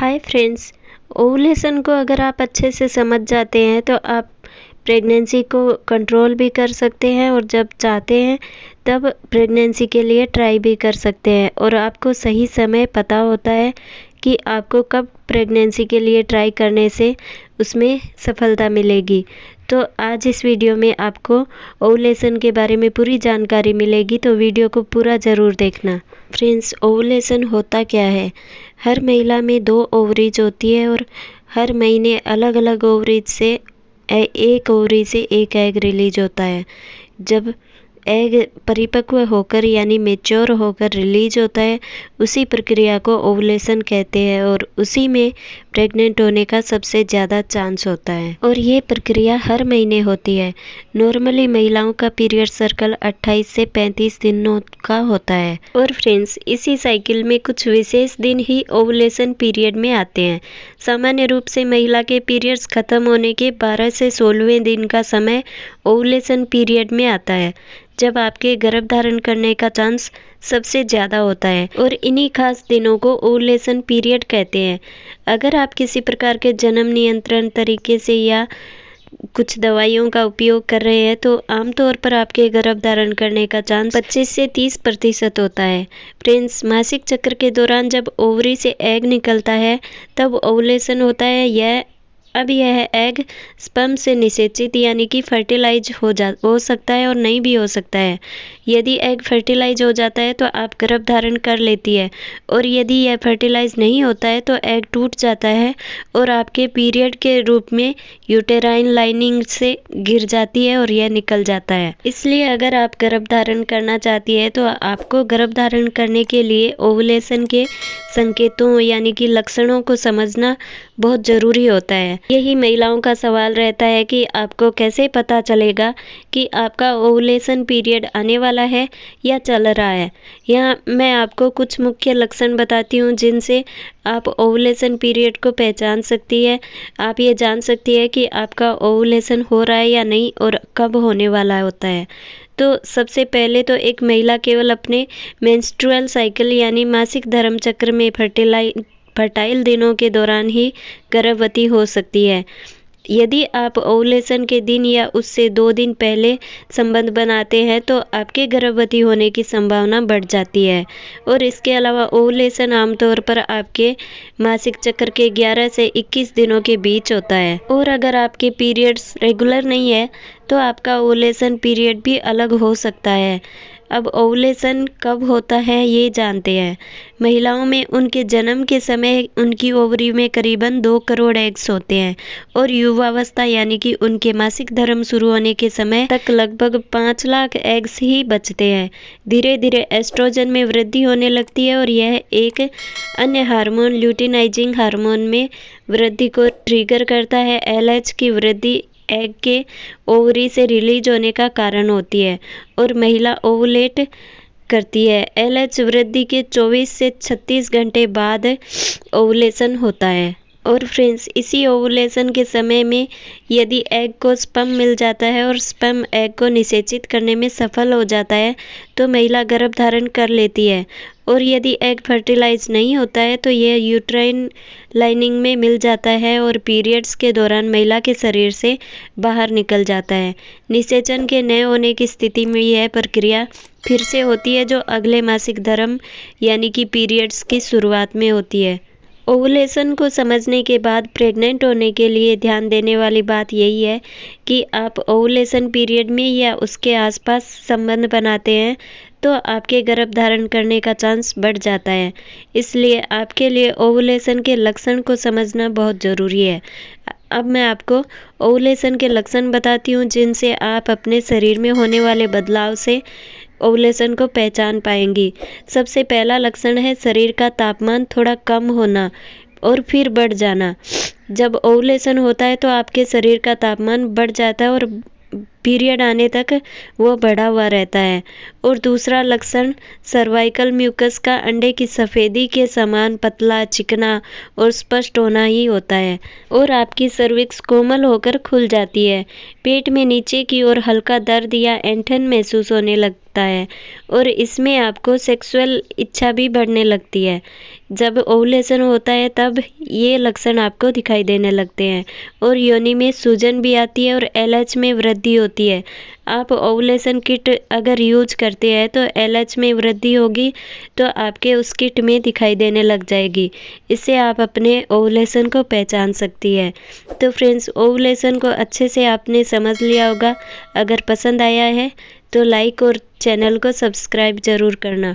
Hi friends, ovulation को अगर आप अच्छे से समझ जाते हैं तो आप प्रेगनेंसी को कंट्रोल भी कर सकते हैं और जब चाहते हैं तब प्रेगनेंसी के लिए ट्राई भी कर सकते हैं और आपको सही समय पता होता है कि आपको कब प्रेगनेंसी के लिए ट्राई करने से उसमें सफलता मिलेगी। तो आज इस वीडियो में आपको ओवुलेशन के बारे में पूरी जानकारी मिलेगी, तो वीडियो को पूरा ज़रूर देखना। फ्रेंड्स, ओवुलेशन होता क्या है? हर महिला में 2 ओवरीज होती है और हर महीने अलग अलग ओवरीज से एक ओवरी से एक एग रिलीज होता है। जब एग परिपक्व होकर यानी मेच्योर होकर रिलीज होता है, उसी प्रक्रिया को ओवुलेशन कहते हैं और उसी में प्रेग्नेंट होने का सबसे ज़्यादा चांस होता है और ये प्रक्रिया हर महीने होती है। नॉर्मली महिलाओं का पीरियड सर्कल 28 से 35 दिनों का होता है और फ्रेंड्स, इसी साइकिल में कुछ विशेष दिन ही ओवुलेशन पीरियड में आते हैं। सामान्य रूप से महिला के पीरियड्स खत्म होने के 12 से 16वें दिन का समय ओवुलेशन पीरियड में आता है, जब आपके गर्भ धारण करने का चांस सबसे ज़्यादा होता है और इन्हीं खास दिनों को ओवुलेशन पीरियड कहते हैं। अगर आप किसी प्रकार के जन्म नियंत्रण तरीके से या कुछ दवाइयों का उपयोग कर रहे हैं तो आमतौर पर आपके गर्भ धारण करने का चांस 25 से 30% होता है। फ्रेंड्स, मासिक चक्र के दौरान जब ओवरी से एग निकलता है तब ओवुलेशन होता है। यह एग स्पर्म से निषेचित यानी कि फर्टिलाइज हो सकता है और नहीं भी हो सकता है। यदि एग फर्टिलाइज हो जाता है तो आप गर्भ धारण कर लेती है और यदि यह फर्टिलाइज नहीं होता है तो एग टूट जाता है और आपके पीरियड के रूप में यूटेराइन लाइनिंग से गिर जाती है और यह निकल जाता है। इसलिए अगर आप गर्भ धारण करना चाहती है तो आपको गर्भ धारण करने के लिए ओवुलेशन के संकेतों यानी कि लक्षणों को समझना बहुत ज़रूरी होता है। यही महिलाओं का सवाल रहता है कि आपको कैसे पता चलेगा कि आपका ओवुलेशन पीरियड आने वाला है या चल रहा है। यहाँ मैं आपको कुछ मुख्य लक्षण बताती हूँ जिनसे आप ओवुलेशन पीरियड को पहचान सकती है। आप ये जान सकती है कि आपका ओवुलेशन हो रहा है या नहीं और कब होने वाला होता है। तो सबसे पहले तो एक महिला केवल अपने मेंस्ट्रुअल साइकिल यानी मासिक धर्म चक्र में फर्टाइल दिनों के दौरान ही गर्भवती हो सकती है। यदि आप ओवुलेशन के दिन या उससे 2 दिन पहले संबंध बनाते हैं तो आपके गर्भवती होने की संभावना बढ़ जाती है। और इसके अलावा ओवुलेशन आमतौर पर आपके मासिक चक्र के 11 से 21 दिनों के बीच होता है और अगर आपके पीरियड्स रेगुलर नहीं है तो आपका ओवुलेशन पीरियड भी अलग हो सकता है। अब ओवुलेशन कब होता है ये जानते हैं। महिलाओं में उनके जन्म के समय उनकी ओवरी में करीबन 2 करोड़ एग्स होते हैं और युवावस्था यानी कि उनके मासिक धर्म शुरू होने के समय तक लगभग 5 लाख एग्स ही बचते हैं। धीरे धीरे एस्ट्रोजन में वृद्धि होने लगती है और यह एक अन्य हार्मोन ल्यूटिनाइजिंग हार्मोन में वृद्धि को ट्रिगर करता है। LH की वृद्धि एग के ओवरी से रिलीज होने का कारण होती है और महिला ओवुलेट करती है। LH वृद्धि के 24 से 36 घंटे बाद ओवुलेशन होता है और फ्रेंड्स, इसी ओवुलेशन के समय में यदि एग को स्पर्म मिल जाता है और स्पर्म एग को निषेचित करने में सफल हो जाता है तो महिला गर्भ धारण कर लेती है और यदि एग फर्टिलाइज नहीं होता है तो यह यूट्राइन लाइनिंग में मिल जाता है और पीरियड्स के दौरान महिला के शरीर से बाहर निकल जाता है। निषेचन के न होने की स्थिति में यह प्रक्रिया फिर से होती है जो अगले मासिक धर्म यानी कि पीरियड्स की शुरुआत में होती है। ओवुलेशन को समझने के बाद प्रेग्नेंट होने के लिए ध्यान देने वाली बात यही है कि आप ओवुलेशन पीरियड में या उसके आसपास संबंध बनाते हैं तो आपके गर्भ धारण करने का चांस बढ़ जाता है। इसलिए आपके लिए ओवुलेशन के लक्षण को समझना बहुत ज़रूरी है। अब मैं आपको ओवुलेशन के लक्षण बताती हूँ जिनसे आप अपने शरीर में होने वाले बदलाव से ओवुलेशन को पहचान पाएंगी। सबसे पहला लक्षण है शरीर का तापमान थोड़ा कम होना और फिर बढ़ जाना। जब ओवुलेशन होता है तो आपके शरीर का तापमान बढ़ जाता है और पीरियड आने तक वो बढ़ा हुआ रहता है। और दूसरा लक्षण सर्वाइकल म्यूकस का अंडे की सफ़ेदी के समान पतला, चिकना और स्पष्ट होना ही होता है। और आपकी सर्विक्स कोमल होकर खुल जाती है। पेट में नीचे की ओर हल्का दर्द या ऐंठन महसूस होने लगता है और इसमें आपको सेक्सुअल इच्छा भी बढ़ने लगती है। जब ओवुलेशन होता है तब ये लक्षण आपको दिखाई देने लगते हैं और योनि में सूजन भी आती है और एलएच में वृद्धि होती है। आप ओवुलेशन किट अगर यूज करते हैं तो एलएच में वृद्धि होगी तो आपके उस किट में दिखाई देने लग जाएगी। इससे आप अपने ओवुलेशन को पहचान सकती है। तो फ्रेंड्स, ओवुलेशन को अच्छे से आपने समझ लिया होगा। अगर पसंद आया है तो लाइक और चैनल को सब्सक्राइब ज़रूर करना।